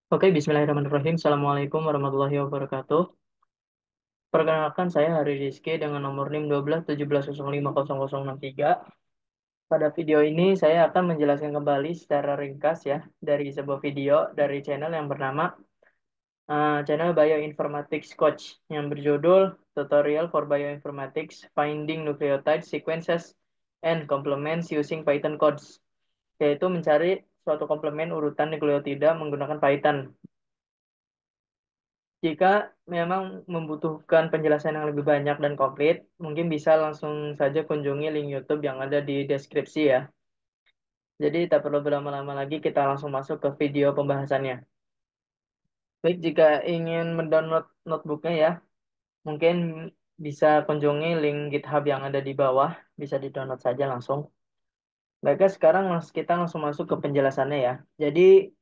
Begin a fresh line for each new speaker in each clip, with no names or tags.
Oke, bismillahirrahmanirrahim. Assalamualaikum warahmatullahi wabarakatuh. Perkenalkan, saya Hari Rizky dengan nomor NIM 12 17050063. Pada video ini, saya akan menjelaskan kembali secara ringkas ya, dari sebuah video dari channel yang bernama channel Bioinformatics Coach yang berjudul Tutorial for Bioinformatics Finding Nucleotide Sequences and Complements Using Python Codes, yaitu mencari suatu komplement urutan nukleotida menggunakan Python. Jika memang membutuhkan penjelasan yang lebih banyak dan komplit, mungkin bisa langsung saja kunjungi link YouTube yang ada di deskripsi ya. Jadi tak perlu berlama-lama lagi, kita langsung masuk ke video pembahasannya. Baik, jika ingin mendownload notebooknya ya, mungkin bisa kunjungi link GitHub yang ada di bawah, bisa di-download saja langsung. Baiknya sekarang kita langsung masuk ke penjelasannya ya. Jadi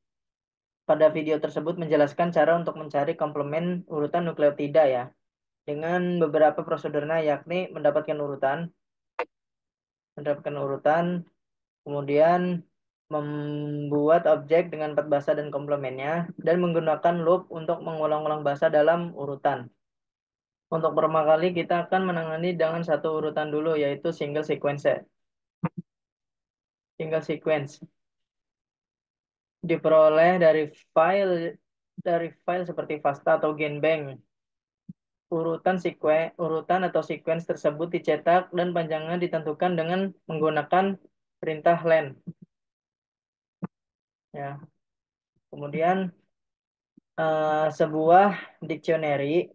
pada video tersebut menjelaskan cara untuk mencari komplement urutan nukleotida ya, dengan beberapa prosedurnya, yakni mendapatkan urutan, kemudian membuat objek dengan empat bahasa dan komplemennya, dan menggunakan loop untuk mengulang-ulang bahasa dalam urutan. Untuk pertama kali kita akan menangani dengan satu urutan dulu, yaitu single sequence. Single sequence diperoleh dari file seperti FASTA atau GenBank. Urutan atau sequence tersebut dicetak dan panjangnya ditentukan dengan menggunakan perintah len. Ya, kemudian sebuah dictionary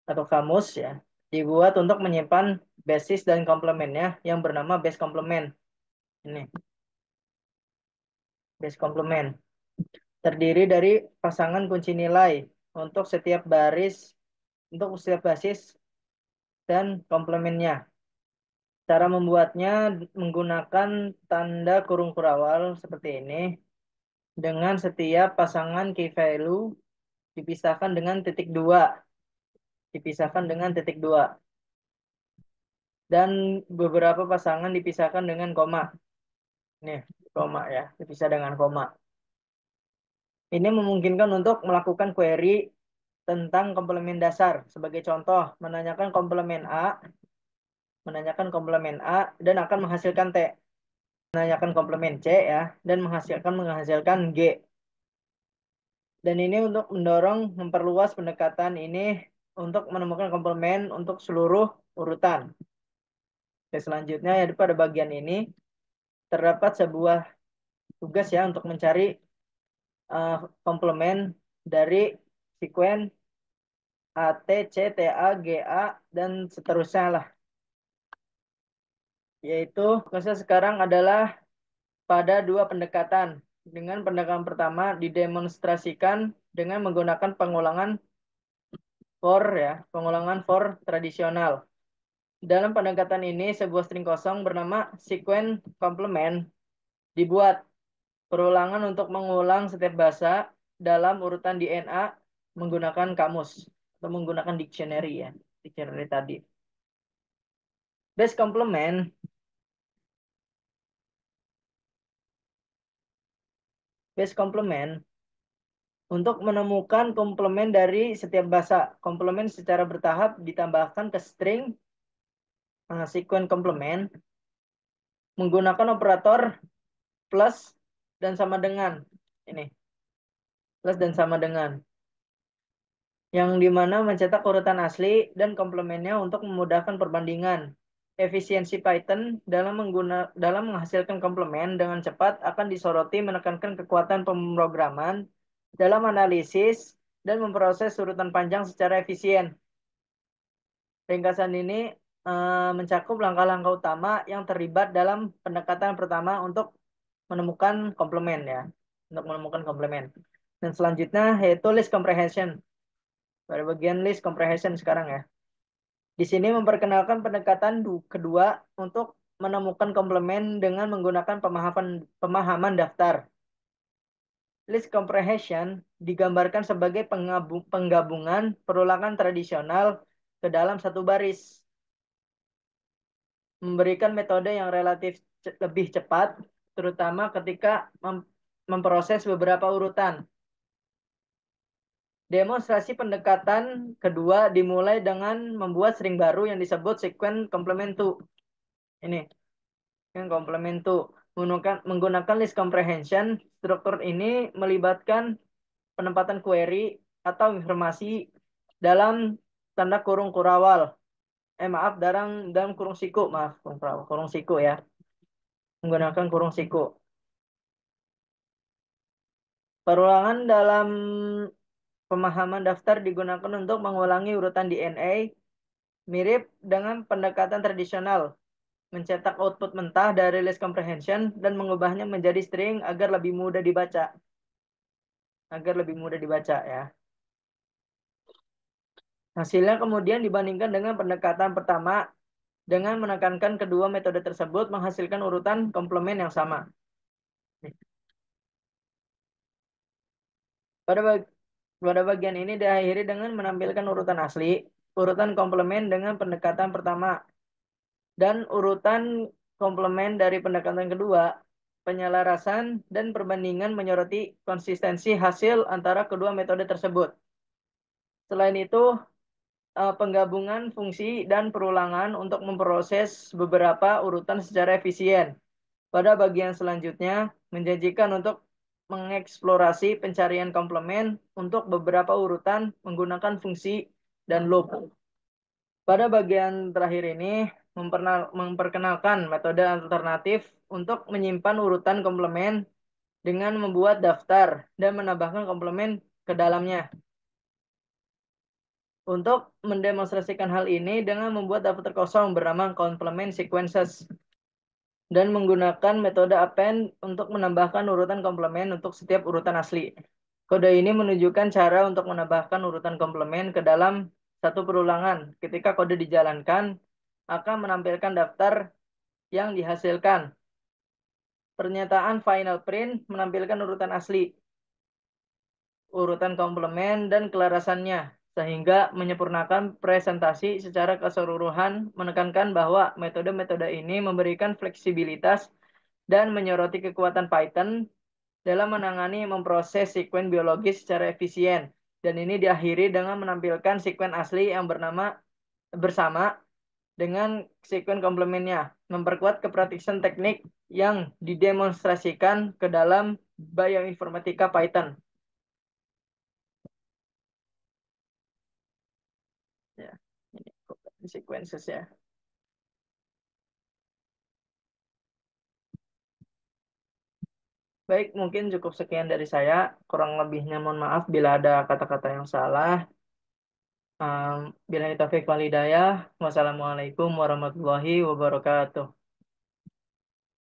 atau kamus ya dibuat untuk menyimpan basis dan komplemennya yang bernama base complement. Ini base complement terdiri dari pasangan kunci nilai untuk setiap basis dan komplemennya. Cara membuatnya menggunakan tanda kurung kurawal seperti ini, dengan setiap pasangan key value dipisahkan dengan titik dua, dan beberapa pasangan dipisahkan dengan koma. Nih, koma ya, dipisah dengan koma. Ini memungkinkan untuk melakukan query tentang komplement dasar. Sebagai contoh, menanyakan komplement A dan akan menghasilkan T. Menanyakan komplement C ya, dan menghasilkan G. Dan ini untuk memperluas pendekatan ini untuk menemukan komplement untuk seluruh urutan. Oke, selanjutnya ya, pada bagian ini terdapat sebuah tugas ya untuk mencari uh, komplement dari sequence A, T, C, T, A, G, A, dan seterusnya lah. Yaitu tugasnya sekarang adalah pada dua pendekatan. Dengan pendekatan pertama didemonstrasikan dengan menggunakan pengulangan for tradisional. Dalam pendekatan ini, sebuah string kosong bernama sequence complement dibuat perulangan untuk mengulang setiap bahasa dalam urutan DNA menggunakan kamus atau menggunakan dictionary ya, dictionary tadi. Base complement base complement untuk menemukan komplement dari setiap bahasa. Komplement secara bertahap ditambahkan ke string sequence complement menggunakan operator plus dan sama dengan. Ini, plus dan sama dengan. Yang dimana mencetak urutan asli dan komplementnya untuk memudahkan perbandingan. Efisiensi Python dalam menghasilkan komplement dengan cepat akan disoroti menekankan kekuatan pemrograman dalam analisis dan memproses urutan panjang secara efisien. Ringkasan ini mencakup langkah-langkah utama yang terlibat dalam pendekatan pertama untuk menemukan komplement ya, Dan selanjutnya yaitu list comprehension. Pada bagian list comprehension sekarang ya. Di sini memperkenalkan pendekatan kedua untuk menemukan komplement dengan menggunakan pemahaman daftar. List comprehension digambarkan sebagai penggabungan perulangan tradisional ke dalam satu baris. Memberikan metode yang relatif lebih cepat, terutama ketika memproses beberapa urutan. Demonstrasi pendekatan kedua dimulai dengan membuat string baru yang disebut sequence complement to. Ini, yang complement to. Menggunakan list comprehension, struktur ini melibatkan penempatan query atau informasi dalam tanda kurung kurawal. Maaf, dalam kurung siku, maaf, kurung siku ya. Menggunakan kurung siku. Perulangan dalam pemahaman daftar digunakan untuk mengulangi urutan DNA mirip dengan pendekatan tradisional, mencetak output mentah dari list comprehension dan mengubahnya menjadi string agar lebih mudah dibaca. Agar lebih mudah dibaca ya. Hasilnya kemudian dibandingkan dengan pendekatan pertama dengan menekankan kedua metode tersebut menghasilkan urutan komplement yang sama. Pada, bag- pada bagian ini diakhiri dengan menampilkan urutan asli, urutan komplement dengan pendekatan pertama, dan urutan komplement dari pendekatan kedua, penyelarasan dan perbandingan menyoroti konsistensi hasil antara kedua metode tersebut. Selain itu, penggabungan fungsi dan perulangan untuk memproses beberapa urutan secara efisien. Pada bagian selanjutnya, menjanjikan untuk mengeksplorasi pencarian komplement untuk beberapa urutan menggunakan fungsi dan loop. Pada bagian terakhir ini, memperkenalkan metode alternatif untuk menyimpan urutan komplement dengan membuat daftar dan menambahkan komplement ke dalamnya. Untuk mendemonstrasikan hal ini dengan membuat daftar kosong bernama complement sequences dan menggunakan metode append untuk menambahkan urutan komplement untuk setiap urutan asli. Kode ini menunjukkan cara untuk menambahkan urutan komplement ke dalam satu perulangan. Ketika kode dijalankan, akan menampilkan daftar yang dihasilkan. Pernyataan final print menampilkan urutan asli, urutan komplement, dan kelarasannya, sehingga menyempurnakan presentasi secara keseluruhan, menekankan bahwa metode-metode ini memberikan fleksibilitas dan menyoroti kekuatan Python dalam menangani memproses sekuen biologis secara efisien. Dan ini diakhiri dengan menampilkan sekuen asli yang bersama dengan sekuen komplementnya, memperkuat kepraktisan teknik yang didemonstrasikan ke dalam bioinformatika Python. Ya, ini sequences ya. Baik, mungkin cukup sekian dari saya. Kurang lebihnya mohon maaf bila ada kata-kata yang salah. Bila taufik walhidayah. Wassalamualaikum warahmatullahi wabarakatuh.